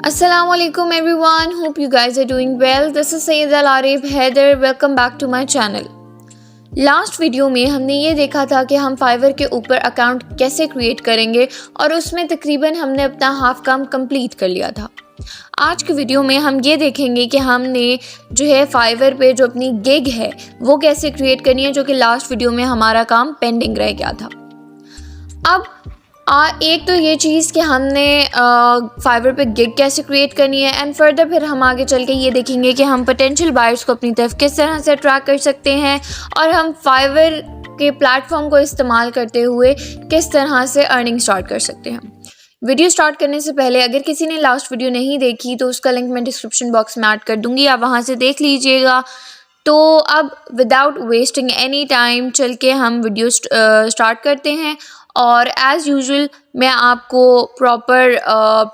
Assalamualaikum everyone. Hope you guys are doing well. This is Sayyid Al Arif Haider. Welcome back to my channel. Last video में हमने ये देखा था कि हम फाइवर के ऊपर अकाउंट कैसे क्रिएट करेंगे और उसमें तकरीबन हमने अपना हाफ काम कंप्लीट कर लिया था। आज की वीडियो में हम ये देखेंगे कि हमने जो है फाइवर पे जो अपनी गिग है वो कैसे क्रिएट करनी है, जो कि लास्ट वीडियो में हमारा काम पेंडिंग रह गया था। अब एक तो ये चीज़ कि हमने फाइवर पे गिग कैसे क्रिएट करनी है, एंड फर्दर फिर हम आगे चल के ये देखेंगे कि हम पोटेंशियल बायर्स को अपनी तरफ किस तरह से अट्रैक्ट कर सकते हैं और हम फाइवर के प्लेटफॉर्म को इस्तेमाल करते हुए किस तरह से अर्निंग स्टार्ट कर सकते हैं। वीडियो स्टार्ट करने से पहले अगर किसी ने लास्ट वीडियो नहीं देखी तो उसका लिंक मैं डिस्क्रिप्शन बॉक्स में ऐड कर दूँगी, आप वहाँ से देख लीजिएगा। तो अब विदाउट वेस्टिंग एनी टाइम चल के हम वीडियो स्टार्ट करते हैं और एज़ यूजुअल मैं आपको प्रॉपर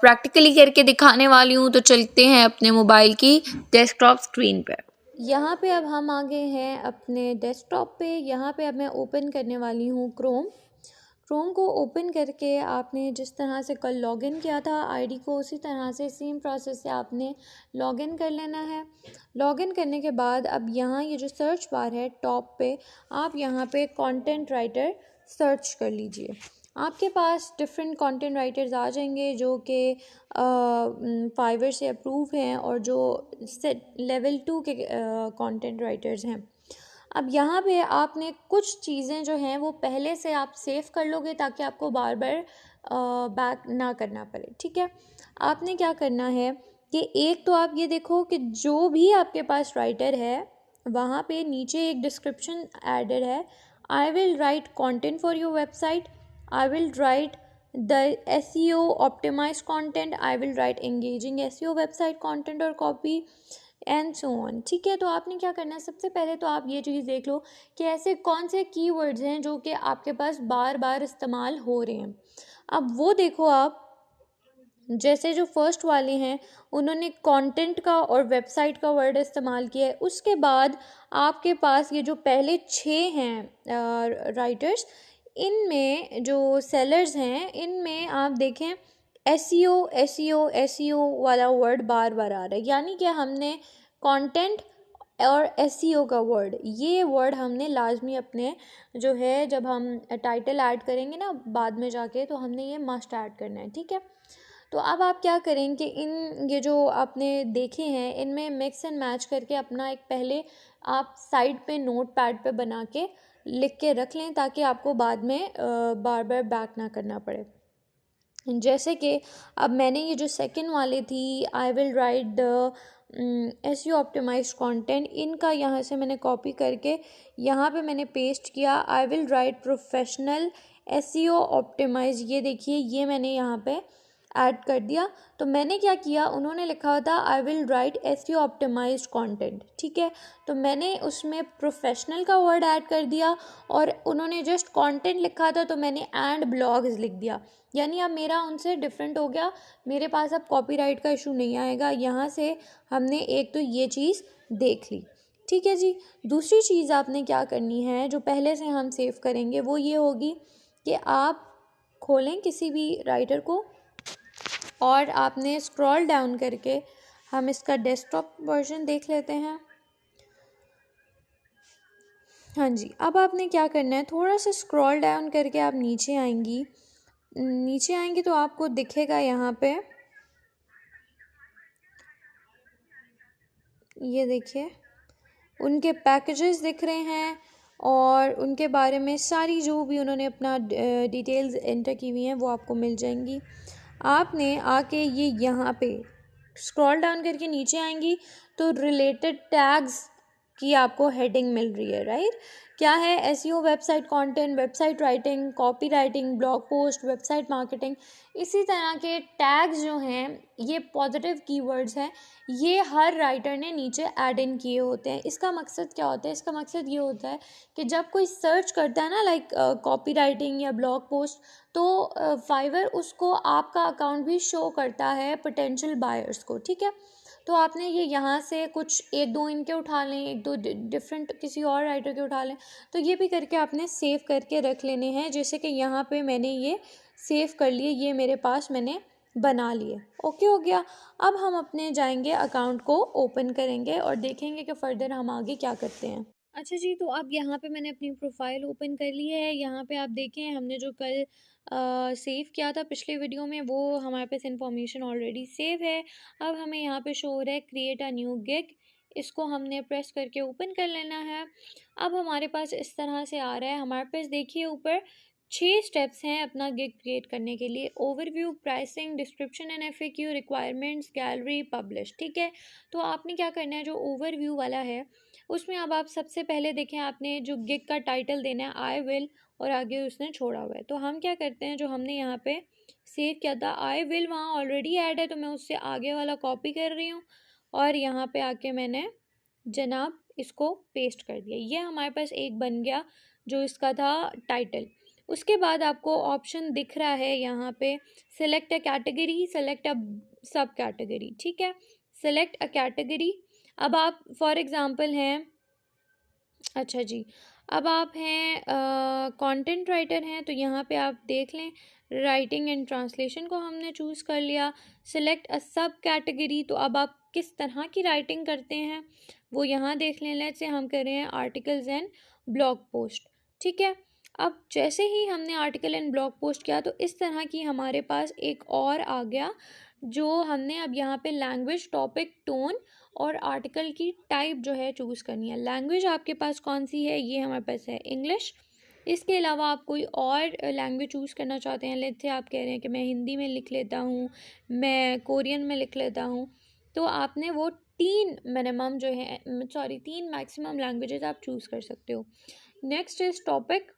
प्रैक्टिकली करके दिखाने वाली हूँ। तो चलते हैं अपने मोबाइल की डेस्कटॉप स्क्रीन पर। यहाँ पे अब हम आ गए हैं अपने डेस्कटॉप पे। यहाँ पे अब मैं ओपन करने वाली हूँ क्रोम को ओपन करके आपने जिस तरह से कल लॉगिन किया था आईडी को, उसी तरह से सेम प्रोसेस से आपने लॉगिन कर लेना है। लॉगिन करने के बाद अब यहाँ ये जो सर्च बार है टॉप पे, आप यहाँ पे कंटेंट राइटर सर्च कर लीजिए। आपके पास डिफरेंट कंटेंट राइटर्स आ जाएंगे जो कि फाइवर से अप्रूव हैं और जो लेवल 2 के कंटेंट राइटर्स हैं। अब यहाँ पे आपने कुछ चीज़ें जो हैं वो पहले से आप सेव कर लोगे ताकि आपको बार बार बैक ना करना पड़े। ठीक है, आपने क्या करना है कि एक तो आप ये देखो कि जो भी आपके पास राइटर है वहाँ पे नीचे एक डिस्क्रिप्शन एडेड है। I will write content for your website, I will write the SEO optimise content, I will write engaging SEO website content और कॉपी एंड सो ऑन। ठीक है, तो आपने क्या करना है, सबसे पहले तो आप ये चीज़ देख लो कि ऐसे कौन से कीवर्ड्स हैं जो कि आपके पास बार बार इस्तेमाल हो रहे हैं। अब वो देखो आप, जैसे जो फर्स्ट वाले हैं उन्होंने कंटेंट का और वेबसाइट का वर्ड इस्तेमाल किया है। उसके बाद आपके पास ये जो पहले 6 हैं राइटर्स, इनमें जो सेलर्स हैं इनमें आप देखें SEO वाला वर्ड बार बार आ रहा है, यानी कि हमने कंटेंट और SEO का वर्ड, ये वर्ड हमने लाजमी अपने जो है जब हम टाइटल ऐड करेंगे ना बाद में जाके, तो हमने ये मस्ट ऐड करना है। ठीक है, तो अब आप क्या करें कि ये जो आपने देखे हैं इनमें मिक्स एंड मैच करके अपना एक पहले आप साइड पे नोट पैड पे बना के लिख के रख लें ताकि आपको बाद में बार बार बैक ना करना पड़े। जैसे कि अब मैंने ये जो सेकंड वाले थी I will write the SEO optimise content, इनका यहाँ से मैंने कॉपी करके यहाँ पे मैंने पेस्ट किया। I will write professional SEO optimise, ये देखिए ये मैंने यहाँ पे ऐड कर दिया। तो मैंने क्या किया, उन्होंने लिखा हुआ था I will write SEO optimise content. ठीक है, तो मैंने उसमें प्रोफेशनल का वर्ड ऐड कर दिया और उन्होंने जस्ट कंटेंट लिखा था तो मैंने एंड ब्लॉग्स लिख दिया। यानी अब मेरा उनसे डिफरेंट हो गया, मेरे पास अब कॉपीराइट का इशू नहीं आएगा। यहाँ से हमने एक तो ये चीज़ देख ली। ठीक है जी, दूसरी चीज़ आपने क्या करनी है जो पहले से हम सेव करेंगे वो ये होगी कि आप खोलें किसी भी राइटर को और आपने स्क्रॉल डाउन करके हम इसका डेस्कटॉप वर्जन देख लेते हैं। हाँ जी, अब आपने क्या करना है, थोड़ा सा स्क्रॉल डाउन करके आप नीचे आएंगी तो आपको दिखेगा यहाँ पे, ये देखिए उनके पैकेजेस दिख रहे हैं और उनके बारे में सारी जो भी उन्होंने अपना डिटेल्स एंटर की हुई हैं वो आपको मिल जाएंगी। आपने आके ये यहाँ पे स्क्रॉल डाउन करके नीचे आएंगी तो रिलेटेड टैग्स की आपको हेडिंग मिल रही है, राइट। क्या है, SEO website content, website writing, copy writing, blog post, website marketing, इसी तरह के टैग्स जो हैं ये पॉजिटिव कीवर्ड्स हैं, ये हर राइटर ने नीचे ऐड इन किए होते हैं। इसका मकसद क्या होता है, इसका मकसद ये होता है कि जब कोई सर्च करता है ना लाइक कॉपी राइटिंग या ब्लॉग पोस्ट, तो फाइवर उसको आपका अकाउंट भी शो करता है पोटेंशियल बायर्स को। ठीक है, तो आपने ये यहाँ से कुछ एक दो इनके उठा लें, एक दो डिफरेंट किसी और राइटर के उठा लें, तो ये भी करके आपने सेव करके रख लेने हैं। जैसे कि यहाँ पे मैंने ये सेव कर लिए, ये मेरे पास मैंने बना लिए। ओके हो गया। अब हम अपने जाएंगे अकाउंट को ओपन करेंगे और देखेंगे कि फ़र्दर हम आगे क्या करते हैं। अच्छा जी, तो अब यहाँ पे मैंने अपनी प्रोफाइल ओपन कर ली है। यहाँ पे आप देखें हमने जो कल सेव किया था पिछले वीडियो में, वो हमारे पास इंफॉर्मेशन ऑलरेडी सेव है। अब हमें यहाँ पे शो हो रहा है क्रिएट अ न्यू गिग, इसको हमने प्रेस करके ओपन कर लेना है। अब हमारे पास इस तरह से आ रहा है। हमारे पास देखिए ऊपर 6 स्टेप्स हैं अपना गिग क्रिएट करने के लिए। Overview, pricing, description and FAQ, requirements, gallery, publish. ठीक है, तो आपने क्या करना है, जो ओवरव्यू वाला है उसमें अब आप सबसे पहले देखें, आपने जो गिग का टाइटल देना है आई विल, और आगे उसने छोड़ा हुआ है। तो हम क्या करते हैं, जो हमने यहाँ पे सेव किया था आई विल वहाँ ऑलरेडी ऐड है, तो मैं उससे आगे वाला कॉपी कर रही हूँ और यहाँ पे आके मैंने जनाब इसको पेस्ट कर दिया। ये हमारे पास एक बन गया जो इसका था टाइटल। उसके बाद आपको ऑप्शन दिख रहा है यहाँ पे select a category, select a सब कैटेगरी। ठीक है, सेलेक्ट अ कैटेगरी। अब आप फॉर एग्ज़ाम्पल हैं, अच्छा जी, अब आप हैं कंटेंट राइटर हैं, तो यहाँ पे आप देख लें राइटिंग एंड ट्रांसलेशन को हमने चूज़ कर लिया। सिलेक्ट अ सब कैटेगरी, तो अब आप किस तरह की राइटिंग करते हैं वो यहाँ देख लें। लेट्स से हम कर रहे हैं आर्टिकल्स एंड ब्लॉग पोस्ट। ठीक है, अब जैसे ही हमने आर्टिकल एंड ब्लॉग पोस्ट किया तो इस तरह की हमारे पास एक और आ गया, जो हमने अब यहाँ पे लैंग्वेज, टॉपिक, टोन और आर्टिकल की टाइप जो है चूज़ करनी है। लैंग्वेज आपके पास कौन सी है, ये हमारे पास है इंग्लिश। इसके अलावा आप कोई और लैंग्वेज चूज़ करना चाहते हैं, लेट्स से आप कह रहे हैं कि मैं हिंदी में लिख लेता हूँ, मैं कोरियन में लिख लेता हूँ, तो आपने वो 3 मिनिमम जो है, सॉरी 3 मैक्सिमम लैंग्वेजेस आप चूज़ कर सकते हो। Next is topic.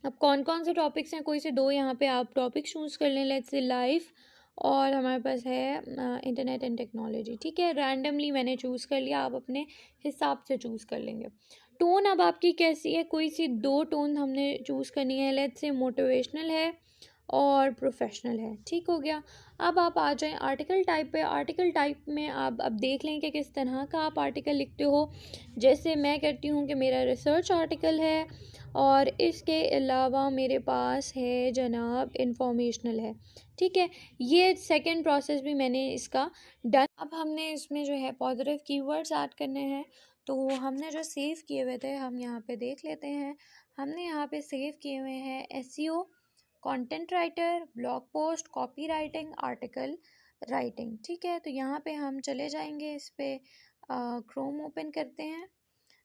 अब कौन कौन से टॉपिक्स हैं, कोई से 2 यहाँ पे आप टॉपिक चूज़ कर लें, लेट्स से लाइफ, और हमारे पास है इंटरनेट एंड टेक्नोलॉजी। ठीक है, रैंडमली मैंने चूज़ कर लिया, आप अपने हिसाब से चूज़ कर लेंगे। टोन अब आपकी कैसी है, कोई सी 2 टोन हमने चूज़ करनी है, लेट्स से मोटिवेशनल है और प्रोफेशनल है। ठीक हो गया। अब आप आ जाएं आर्टिकल टाइप पे। आर्टिकल टाइप में आप अब देख लें कि किस तरह का आप आर्टिकल लिखते हो। जैसे मैं करती हूँ कि मेरा रिसर्च आर्टिकल है और इसके अलावा मेरे पास है जनाब इंफॉर्मेशनल है। ठीक है, ये सेकंड प्रोसेस भी मैंने इसका डन। अब हमने इसमें जो है पॉजिटिव कीवर्ड्स ऐड करने हैं, तो हमने जो सेव किए हुए थे हम यहाँ पे देख लेते हैं। हमने यहाँ पे सेव किए हुए हैं SEO, content writer, blog post, copy writing, article writing. ठीक है, तो यहाँ पे हम चले जाएंगे, इस पे क्रोम ओपन करते हैं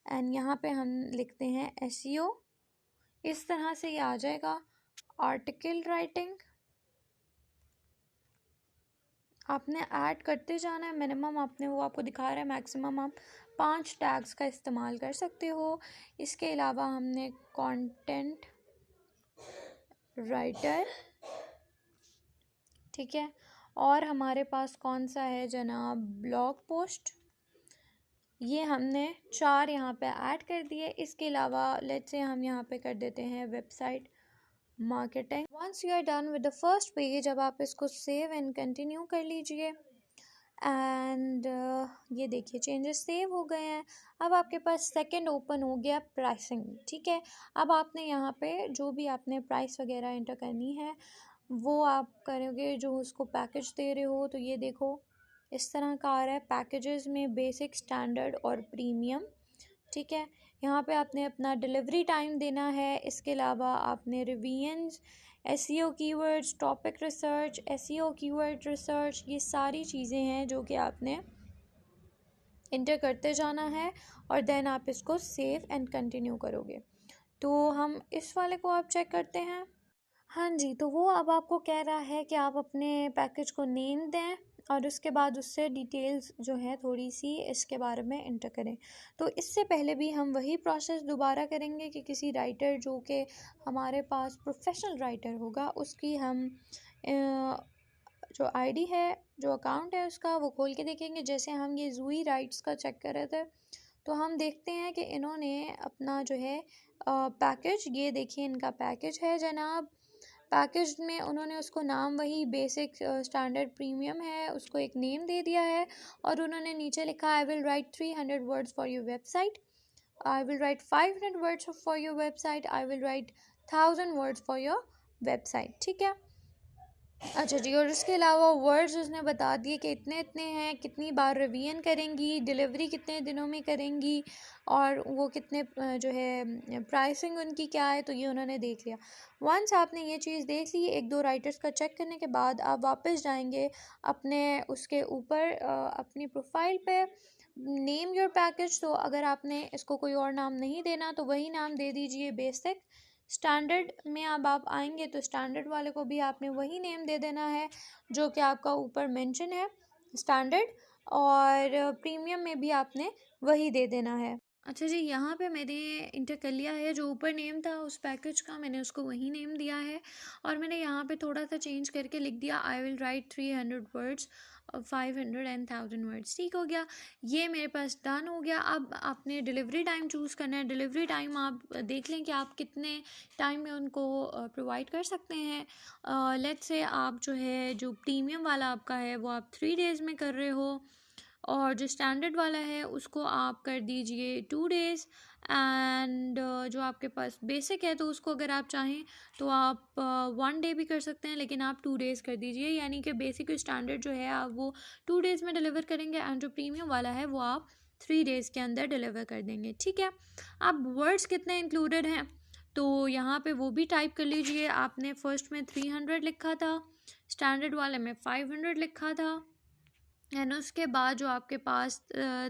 एंड यहाँ पे हम लिखते हैं एसईओ। इस तरह से ये आ जाएगा। आर्टिकल राइटिंग आपने ऐड करते जाना है, मिनिमम आपने वो आपको दिखा रहा है, मैक्सिमम आप 5 टैग्स का इस्तेमाल कर सकते हो। इसके अलावा हमने कंटेंट राइटर, ठीक है, और हमारे पास कौन सा है जनाब ब्लॉग पोस्ट, ये हमने 4 यहाँ पे ऐड कर दिए। इसके अलावा लेट्स से हम यहाँ पे कर देते हैं website marketing. Once you are done with the first page, अब आप इसको सेव एंड कंटिन्यू कर लीजिए एंड ये देखिए चेंजेस सेव हो गए हैं। अब आपके पास सेकंड ओपन हो गया प्राइसिंग। ठीक है, अब आपने यहाँ पे जो भी आपने प्राइस वगैरह एंटर करनी है वो आप करोगे, जो उसको पैकेज दे रहे हो। तो ये देखो इस तरह का आ रहा है पैकेजेस में, बेसिक, स्टैंडर्ड और प्रीमियम। ठीक है, यहाँ पे आपने अपना डिलीवरी टाइम देना है। इसके अलावा आपने revisions, SEO keywords, topic research, SEO keyword research, ये सारी चीज़ें हैं जो कि आपने इंटर करते जाना है और देन आप इसको सेव एंड कंटिन्यू करोगे। तो हम इस वाले को आप चेक करते हैं। हाँ जी, तो वो अब आपको कह रहा है कि आप अपने पैकेज को नेम दें और उसके बाद उससे डिटेल्स जो है थोड़ी सी इसके बारे में एंटर करें। तो इससे पहले भी हम वही प्रोसेस दोबारा करेंगे कि किसी राइटर जो कि हमारे पास प्रोफेशनल राइटर होगा उसकी हम जो आईडी है, जो अकाउंट है उसका, वो खोल के देखेंगे। जैसे हम ये जूही राइट्स का चेक कर रहे थे तो हम देखते हैं कि इन्होंने अपना जो है पैकेज, ये देखिए इनका पैकेज है जनाब। पैकेज में उन्होंने उसको नाम वही बेसिक, स्टैंडर्ड, प्रीमियम है, उसको एक नेम दे दिया है और उन्होंने नीचे लिखा आई will right 300 words for your website, I will right 500 words for your website, I will right 1000 words for your website. ठीक है, अच्छा जी, और उसके अलावा वर्ड्स उसने बता दिए कि इतने इतने हैं, कितनी बार रिवीजन करेंगी, डिलीवरी कितने दिनों में करेंगी, और वो कितने जो है प्राइसिंग उनकी क्या है, तो ये उन्होंने देख लिया। वंस आपने ये चीज़ देख ली, एक दो राइटर्स का चेक करने के बाद आप वापस जाएंगे अपने उसके ऊपर अपनी प्रोफाइल पे, नेम योर पैकेज। तो अगर आपने इसको कोई और नाम नहीं देना तो वही नाम दे दीजिए, बेसिक। स्टैंडर्ड में अब आप आएंगे तो स्टैंडर्ड वाले को भी आपने वही नेम दे देना है जो कि आपका ऊपर मेंशन है, स्टैंडर्ड। और प्रीमियम में भी आपने वही दे देना है। अच्छा जी, यहाँ पे मैंने इंटर कर लिया है, जो ऊपर नेम था उस पैकेज का मैंने उसको वही नेम दिया है, और मैंने यहाँ पे थोड़ा सा चेंज करके लिख दिया, आई will right 300 words, 500 and 1000 words. ठीक हो गया, ये मेरे पास डन हो गया। अब आपने डिलीवरी टाइम चूज़ करना है। डिलीवरी टाइम आप देख लें कि आप कितने टाइम में उनको प्रोवाइड कर सकते हैं। लेट्स से आप जो है, जो प्रीमियम वाला आपका है वो आप 3 डेज़ में कर रहे हो, और जो स्टैंडर्ड वाला है उसको आप कर दीजिए 2 डेज़। एंड जो आपके पास बेसिक है तो उसको अगर आप चाहें तो आप 1 डे भी कर सकते हैं, लेकिन आप 2 डेज़ कर दीजिए। यानी कि बेसिक स्टैंडर्ड जो है आप वो 2 डेज़ में डिलीवर करेंगे, एंड जो प्रीमियम वाला है वो आप 3 डेज़ के अंदर डिलीवर कर देंगे। ठीक है, अब वर्ड्स कितने इंक्लूडेड हैं तो यहाँ पे वो भी टाइप कर लीजिए। आपने फर्स्ट में 300 लिखा था, स्टैंडर्ड वाले में 500 लिखा था, एंड उसके बाद जो आपके पास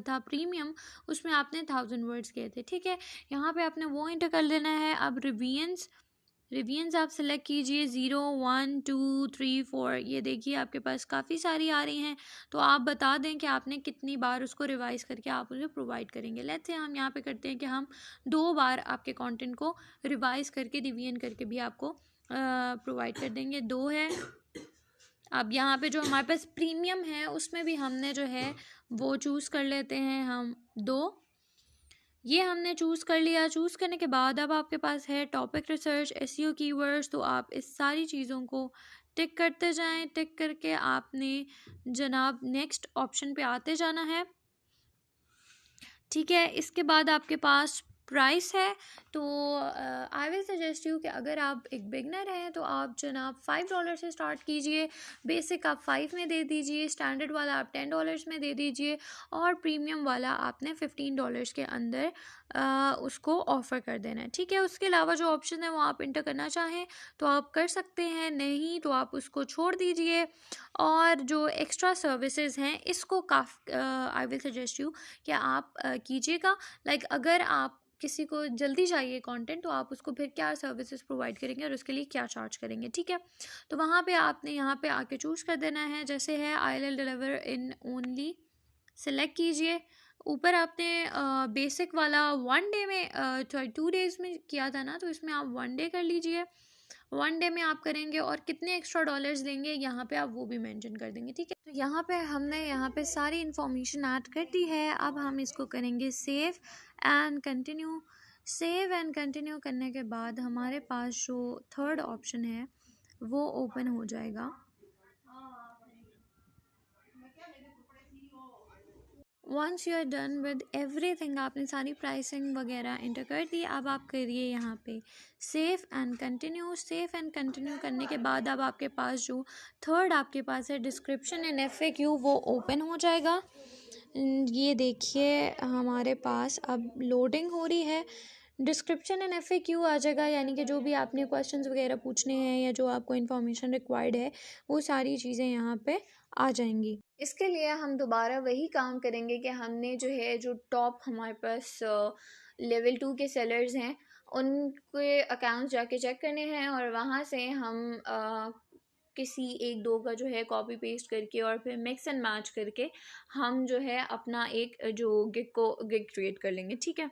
था प्रीमियम, उसमें आपने 1000 वर्ड्स किए थे। ठीक है, यहाँ पे आपने वो इंटर कर लेना है। अब रिवियंस आप सेलेक्ट कीजिए, 0 1 2 3 4। ये देखिए आपके पास काफ़ी सारी आ रही हैं, तो आप बता दें कि आपने कितनी बार उसको रिवाइज करके आप उसे प्रोवाइड करेंगे। लेट्स से हम यहाँ पे करते हैं कि हम 2 बार आपके कंटेंट को रिवाइज करके, रिवीजन करके भी आपको प्रोवाइड कर देंगे। 2 है। अब यहाँ पे जो हमारे पास प्रीमियम है उसमें भी हमने जो है वो चूज़ कर लेते हैं हम 2। ये हमने चूज़ कर लिया। चूज़ करने के बाद अब आपके पास है टॉपिक रिसर्च, एसईओ कीवर्ड्स। तो आप इस सारी चीज़ों को टिक करते जाएं। टिक करके आपने जनाब नेक्स्ट ऑप्शन पे आते जाना है। ठीक है, इसके बाद आपके पास प्राइस है। तो आई विल सजेस्ट यू कि अगर आप एक बिगनर हैं तो आप जनाब $5 से स्टार्ट कीजिए। बेसिक आप 5 में दे दीजिए, स्टैंडर्ड वाला आप $10 में दे दीजिए, और प्रीमियम वाला आपने $15 के अंदर उसको ऑफ़र कर देना है। ठीक है, उसके अलावा जो ऑप्शन है वो आप इंटर करना चाहें तो आप कर सकते हैं, नहीं तो आप उसको छोड़ दीजिए। और जो एक्स्ट्रा सर्विसेज हैं इसको आई विल सजेस्ट यू कि आप कीजिएगा। लाइक अगर आप किसी को जल्दी चाहिए कंटेंट तो आप उसको फिर क्या सर्विसेज प्रोवाइड करेंगे और उसके लिए क्या चार्ज करेंगे। ठीक है, तो वहाँ पे आपने यहाँ पे आके चूज़ कर देना है। जैसे है I will deliver in only, select कीजिए। ऊपर आपने बेसिक वाला 1 डे में 2 डेज़ में किया था ना, तो इसमें आप 1 डे कर लीजिए। 1 डे में आप करेंगे, और कितने एक्स्ट्रा डॉलर्स देंगे यहाँ पे आप वो भी मेंशन कर देंगे। ठीक है, तो यहाँ पे हमने यहाँ पे सारी इन्फॉर्मेशन ऐड कर दी है। अब हम इसको करेंगे save and continue. Save and continue करने के बाद हमारे पास जो थर्ड ऑप्शन है वो ओपन हो जाएगा। Once you are done with everything, आपने सारी प्राइसिंग वगैरह इंटर कर दी। अब आप करिए यहाँ पे save and continue. Save and continue करने के बाद अब आपके पास जो थर्ड आपके पास है डिस्क्रिप्शन एंड FAQ, वो ओपन हो जाएगा। ये देखिए हमारे पास अब लोडिंग हो रही है। डिस्क्रिप्शन एंड FAQ आ जाएगा, यानी कि जो भी आपने क्वेश्चंस वगैरह पूछने हैं या जो आपको इन्फॉर्मेशन रिक्वायर्ड है वो सारी चीज़ें यहाँ पे आ जाएंगी। इसके लिए हम दोबारा वही काम करेंगे कि हमने जो है, जो टॉप हमारे पास लेवल 2 के सेलर्स हैं उनके अकाउंट्स जाके चेक करने हैं, और वहाँ से हम किसी एक दो का जो है कॉपी पेस्ट करके और फिर मिक्स एंड मैच करके हम जो है अपना एक जो गिग क्रिएट कर लेंगे। ठीक है,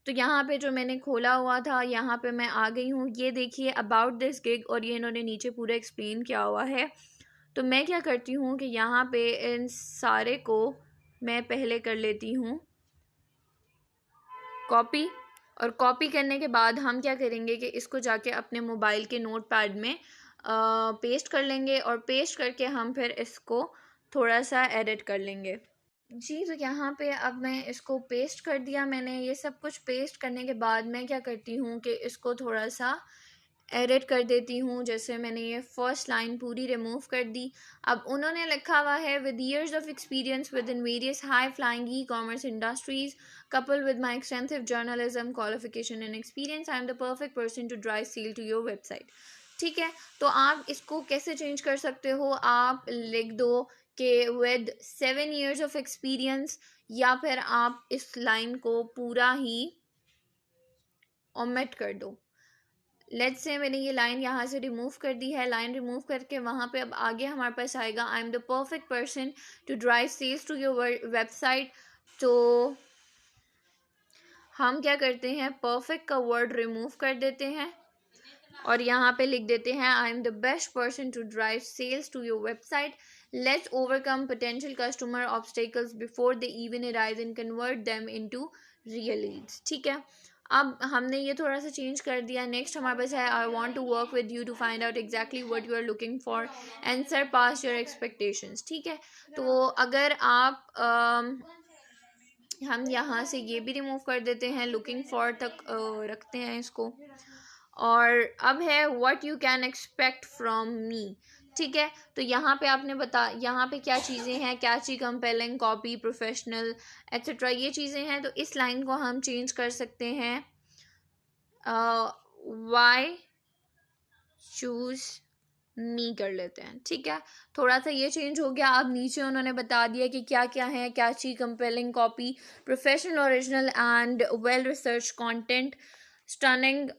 तो यहाँ पे जो मैंने खोला हुआ था यहाँ पे मैं आ गई हूँ। ये देखिए अबाउट दिस गिग, और ये इन्होंने नीचे पूरा एक्सप्लेन किया हुआ है। तो मैं क्या करती हूँ कि यहाँ पे इन सारे को मैं पहले कर लेती हूँ कॉपी, और कॉपी करने के बाद हम क्या करेंगे कि इसको जाके अपने मोबाइल के नोटपैड में पेस्ट कर लेंगे, और पेस्ट करके हम फिर इसको थोड़ा सा एडिट कर लेंगे। जी, तो यहाँ पे अब मैं इसको पेस्ट कर दिया मैंने। ये सब कुछ पेस्ट करने के बाद मैं क्या करती हूँ कि इसको थोड़ा सा एडिट कर देती हूँ। जैसे मैंने ये फर्स्ट लाइन पूरी रिमूव कर दी। अब उन्होंने लिखा हुआ है with years of experience with in various high flying e commerce industries coupled with my extensive journalism qualification and experience, I am the perfect person to drive sale to your website। ठीक है, तो आप इसको कैसे change कर सकते हो? आप लिख दो कि विद 7 years of experience, या फिर आप इस लाइन को पूरा ही ओमिट कर दो। लेट्स से मैंने ये लाइन यहाँ से रिमूव कर दी है। लाइन रिमूव करके वहाँ पे अब आगे हमारे पास आएगा I am the perfect person to drive sales to your website. तो हम क्या करते हैं, परफेक्ट का वर्ड रिमूव कर देते हैं और यहाँ पे लिख देते हैं I am the best person to drive sales to your website. Let's overcome potential customer obstacles before they even arise and convert them into real leads. ठीक है, अब हमने ये थोड़ा सा चेंज कर दिया। नेक्स्ट हमारे पास है I want to work with you to find out exactly what you are looking for and surpass your expectations. ठीक है, तो अगर आप हम यहाँ से ये भी रिमूव कर देते हैं, लुकिंग फॉर तक रखते हैं इसको। और अब है what you can expect from me. ठीक है, तो यहाँ पे आपने यहाँ पे क्या चीज़ें हैं, कैची, कंपेलिंग, कॉपी, प्रोफेशनल एक्सेट्रा, ये चीज़ें हैं। तो इस लाइन को हम चेंज कर सकते हैं वाई चूज मी कर लेते हैं। ठीक है, थोड़ा सा ये चेंज हो गया। अब नीचे उन्होंने बता दिया कि क्या क्या है, catchy, compelling, copy, professional, original and well research content, shunning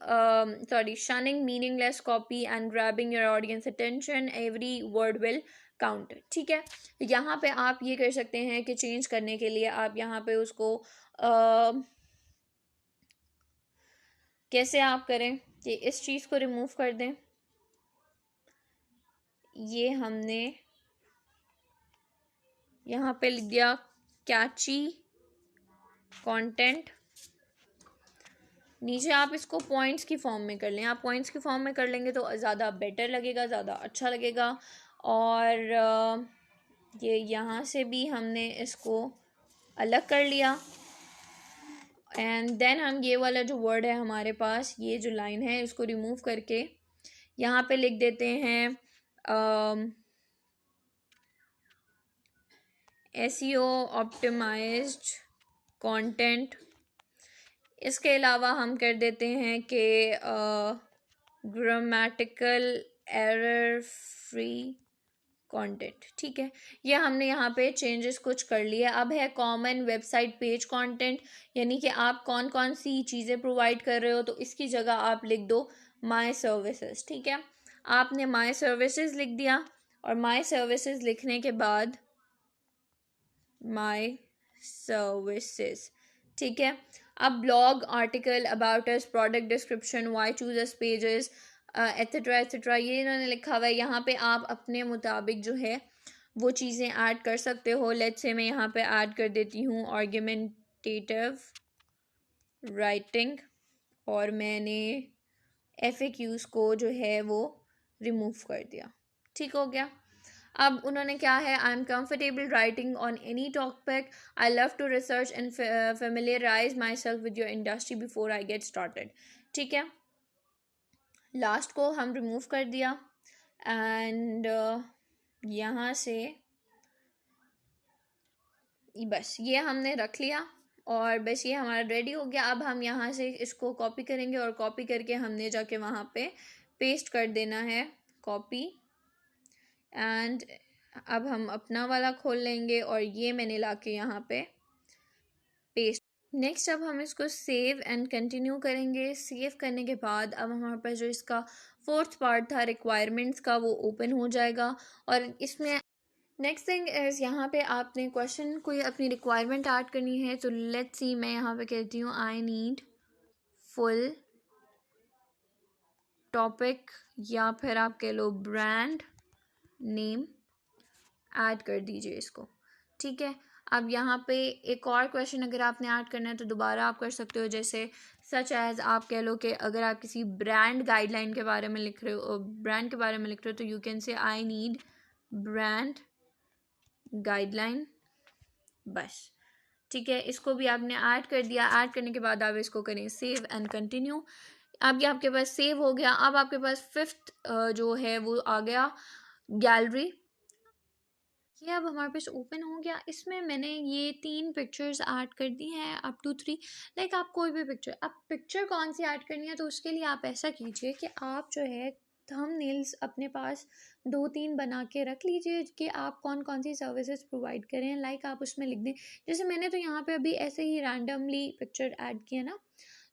meaningless copy and grabbing your audience attention, every word will count। ठीक है, यहाँ पे आप ये कर सकते हैं कि चेंज करने के लिए आप यहाँ पे उसको कैसे आप करें कि इस चीज़ को रिमूव कर दें। ये हमने यहाँ पे लिख दिया कैची कंटेंट। नीचे आप इसको पॉइंट्स की फॉर्म में कर लें। आप पॉइंट्स की फॉर्म में कर लेंगे तो ज़्यादा बेटर लगेगा, ज़्यादा अच्छा लगेगा। और ये यहाँ से भी हमने इसको अलग कर लिया। एंड देन हम ये वाला जो वर्ड है हमारे पास, ये जो लाइन है, इसको रिमूव करके यहाँ पे लिख देते हैं SEO ऑप्टिमाइज्ड कंटेंट। इसके अलावा हम कर देते हैं कि ग्रामेटिकल एरर फ्री कंटेंट। ठीक है, ये हमने यहाँ पे चेंजेस कुछ कर लिए। अब है कॉमन वेबसाइट पेज कंटेंट, यानी कि आप कौन कौन सी चीज़ें प्रोवाइड कर रहे हो, तो इसकी जगह आप लिख दो माय सर्विसेज। ठीक है, आपने माय सर्विसेज लिख दिया और माय सर्विसेज लिखने के बाद माय सर्विसेज। ठीक है, अब blog, article, about us, product description, why choose us pages etcetera etcetera, ये इन्होंने लिखा हुआ है। यहाँ पे आप अपने मुताबिक जो है वो चीज़ें ऐड कर सकते हो। लेट्स से मैं यहाँ पे ऐड कर देती हूँ आर्ग्यूमेंटेटिव राइटिंग, और मैंने FAQs को जो है वो रिमूव कर दिया। ठीक हो गया। अब उन्होंने क्या है, I am comfortable writing on any topic, I love to research and familiarise myself with your industry before I get started. ठीक है, लास्ट को हम रिमूव कर दिया एंड यहाँ से बस ये हमने रख लिया और बस ये हमारा रेडी हो गया। अब हम यहाँ से इसको कॉपी करेंगे और कॉपी करके हमने जाके वहाँ पे पेस्ट कर देना है, कॉपी। एंड अब हम अपना वाला खोल लेंगे और ये मैंने लाके यहाँ पे पेस्ट। नेक्स्ट अब हम इसको सेव एंड कंटिन्यू करेंगे। सेव करने के बाद अब हमारे पास जो इसका फोर्थ पार्ट था रिक्वायरमेंट्स का, वो ओपन हो जाएगा। और इसमें नेक्स्ट थिंग इज़ यहाँ पे आपने क्वेश्चन कोई अपनी रिक्वायरमेंट ऐड करनी है। तो लेट्स सी, मैं यहाँ पे कहती हूँ आई नीड फुल टॉपिक, या फिर आप कह लो ब्रांड नेम, ऐड कर दीजिए इसको। ठीक है, अब यहाँ पे एक और क्वेश्चन अगर आपने ऐड करना है तो दोबारा आप कर सकते हो, जैसे सच एज आप कह लो कि अगर आप किसी ब्रांड गाइडलाइन के बारे में लिख रहे हो, ब्रांड के बारे में लिख रहे हो, तो you can say I need brand guideline, बस। ठीक है, इसको भी आपने ऐड कर दिया। ऐड करने के बाद आप इसको करें सेव एंड कंटिन्यू। अब ये आपके पास सेव हो गया। अब आपके पास फिफ्थ जो है वो आ गया गैलरी। ये अब हमारे पास ओपन हो गया। इसमें मैंने ये 3 पिक्चर्स ऐड कर दी हैं, अप टू 3। लाइक आप कोई भी पिक्चर, अब पिक्चर कौन सी ऐड करनी है तो उसके लिए आप ऐसा कीजिए कि आप जो है थंबनेल्स अपने पास 2-3 बना के रख लीजिए कि आप कौन कौन सी सर्विसेज प्रोवाइड करें। लाइक आप उसमें लिख दें, जैसे मैंने तो यहाँ पे अभी ऐसे ही रैंडमली पिक्चर ऐड किया ना,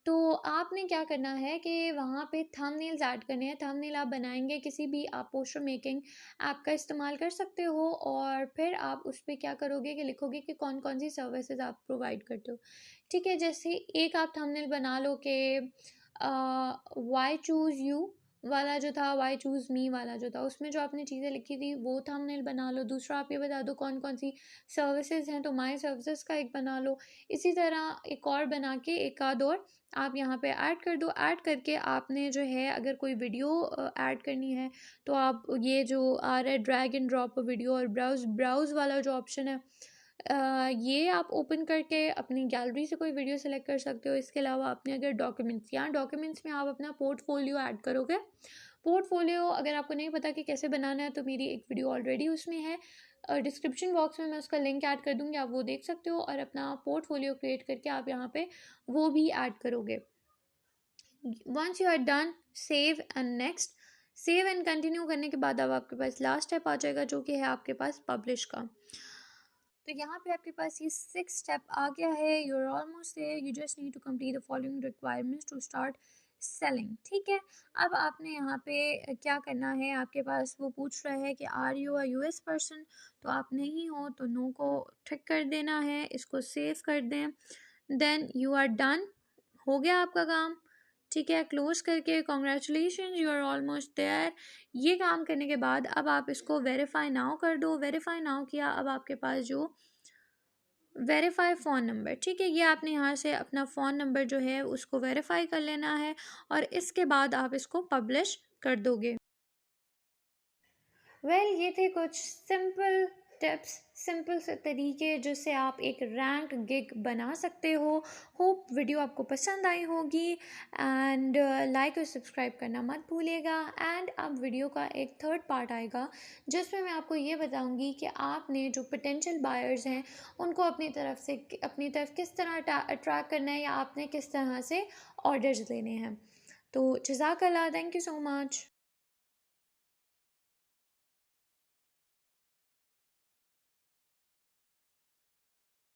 तो आपने क्या करना है कि वहाँ पे थंबनेल्स ऐड करने हैं। थंबनेल आप बनाएंगे, किसी भी आप पोस्टर मेकिंग ऐप का इस्तेमाल कर सकते हो, और फिर आप उस पर क्या करोगे कि लिखोगे कि कौन कौन सी सर्विसेज आप प्रोवाइड करते हो। ठीक है, जैसे एक आप थंबनेल बना लो कि वाई चूज़ यू वाला जो था, वाई चूज़ मी वाला जो था, उसमें जो आपने चीज़ें लिखी थी वो थंबनेल बना लो। दूसरा आप ये बता दो कौन कौन सी सर्विसेज हैं, तो माई सर्विसेज का एक बना लो। इसी तरह एक और बना के एक आध और आप यहाँ पे ऐड कर दो। ऐड करके आपने जो है अगर कोई वीडियो ऐड करनी है तो आप ये जो आ रहा है ड्रैग एंड ड्रॉप वीडियो और ब्राउज़ वाला जो ऑप्शन है, ये आप ओपन करके अपनी गैलरी से कोई वीडियो सेलेक्ट कर सकते हो। इसके अलावा आपने अगर डॉक्यूमेंट्स, यहाँ डॉक्यूमेंट्स में आप अपना पोर्टफोलियो ऐड करोगे। पोर्टफोलियो अगर आपको नहीं पता कि कैसे बनाना है तो मेरी एक वीडियो ऑलरेडी उसमें है, डिस्क्रिप्शन बॉक्स में मैं उसका लिंक ऐड कर दूँगी, आप वो देख सकते हो। और अपना पोर्टफोलियो क्रिएट करके आप यहाँ पे वो भी ऐड करोगे। Once you are done, save and next. Save and continue करने के बाद अब आपके पास लास्ट स्टेप आ जाएगा जो कि है आपके पास पब्लिश का। तो यहाँ पे आपके पास ये 6 स्टेप आ गया है। You are almost there, you just need to complete the following requirements to start selling. ठीक है, अब आपने यहाँ पे क्या करना है, आपके पास वो पूछ रहा है कि are you a US person, तो आप नहीं हो तो नो को टिक कर देना है, इसको सेव कर दें। देन यू आर डन, हो गया आपका काम। ठीक है, क्लोज करके congratulation, you are almost there. ये काम करने के बाद अब आप इसको वेरीफाई नाउ कर दो। वेरीफाई नाउ किया, अब आपके पास जो वेरीफाई फ़ोन नंबर, ठीक है, ये आपने यहाँ से अपना फ़ोन नंबर जो है उसको वेरीफाई कर लेना है और इसके बाद आप इसको पब्लिश कर दोगे। ये थे कुछ सिंपल टिप्स, सिंपल से तरीके जिससे आप एक रैंक गिग बना सकते हो। होप वीडियो आपको पसंद आई होगी एंड लाइक और सब्सक्राइब करना मत भूलिएगा। एंड अब वीडियो का एक थर्ड पार्ट आएगा जिसमें मैं आपको ये बताऊंगी कि आपने जो पोटेंशियल बायर्स हैं उनको अपनी तरफ किस तरह अट्रैक्ट करना है या आपने किस तरह से ऑर्डर्स लेने हैं। तो जज़ाकल्लाह, थैंक यू सो मच।